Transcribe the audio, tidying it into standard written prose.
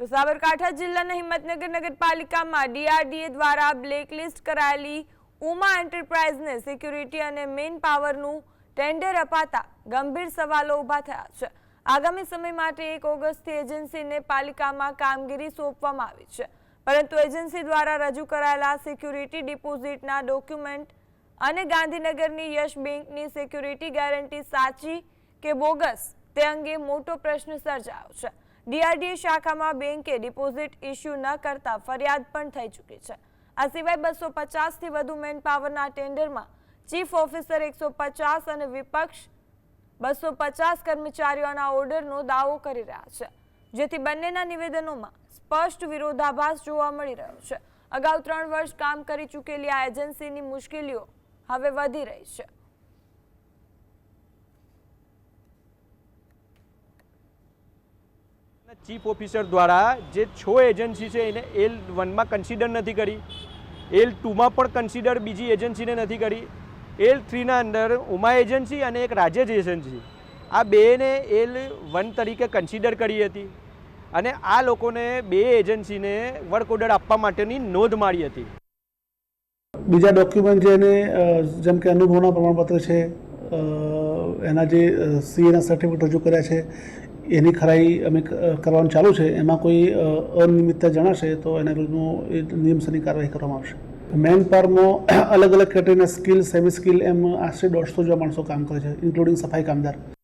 તો સાબરકાંઠા જિલ્લાના હિંમતનગર નગરપાલિકામાં ડીઆરડીએ દ્વારા બ્લેકલિસ્ટ કરાયેલી ઉમા એન્ટરપ્રાઇઝને સિક્યુરિટી અને મેન પાવરનું ટેન્ડર અપાતા ગંભીર સવાલો ઊભા થયા છે। આગામી સમય માટે 1 ઓગસ્ટથી એજન્સીને પાલિકામાં કામગીરી સોંપવામાં આવી છે, પરંતુ એજન્સી દ્વારા રજૂ કરાયેલા સિક્યુરિટી ડિપોઝિટના ડોક્યુમેન્ટ અને ગાંધીનગરની યશ બેંકની સિક્યુરિટી ગેરંટી સાચી કે બોગસ તે અંગે મોટો પ્રશ્ન સર્જાયો છે। ડીઆરડીએ શાખામાં બેંકે ડિપોઝિટ ઇસ્યુ ન કરતા ફરિયાદ પણ થઈ ચૂકી છે। આ સિવાય 250થી વધુ મેન પાવરના ટેન્ડરમાં ચીફ ઓફિસર 150 અને વિપક્ષ 250 કર્મચારીઓના ઓર્ડરનો દાવો કરી રહ્યા છે, જેથી બંનેના નિવેદનોમાં સ્પષ્ટ વિરોધાભાસ જોવા મળી રહ્યો છે। અગાઉ 3 વર્ષ કામ કરી ચૂકેલી આ એજન્સીની મુશ્કેલીઓ હવે વધી રહી છે। ચીફ ઓફિસર દ્વારા જે 6 એજન્સી છે એને L1 કન્સિડર નથી કરી, L2 પણ કન્સિડર બીજી એજન્સીને નથી કરી, L3 અંદર ઉમા એજન્સી અને એક રાજેશ એજન્સી આ બેને L1 તરીકે કન્સિડર કરી હતી અને આ લોકોને 2 એજન્સીને વર્ક ઓર્ડર આપવા માટેની નોંધ મારી હતી। બીજા ડોક્યુમેન્ટ જેને જેમ કે અનુભવના પ્રમાણપત્ર છે, એના જે સીએના સર્ટિફિકેટ રજૂ કર્યા છે એની ખરાઈ અમે કરવાનું ચાલુ છે। એમાં કોઈ અનિયમિતતા જણાશે તો એના વિરુદ્ધનું નિયમસરની કાર્યવાહી કરવામાં આવશે। મેન પાવરમાં અલગ અલગ કેટેગરીના સ્કિલ, સેમી સ્કિલ એમ આશરે 150 જેવા માણસો કામ કરે છે, ઇન્ક્લુડિંગ સફાઈ કામદાર।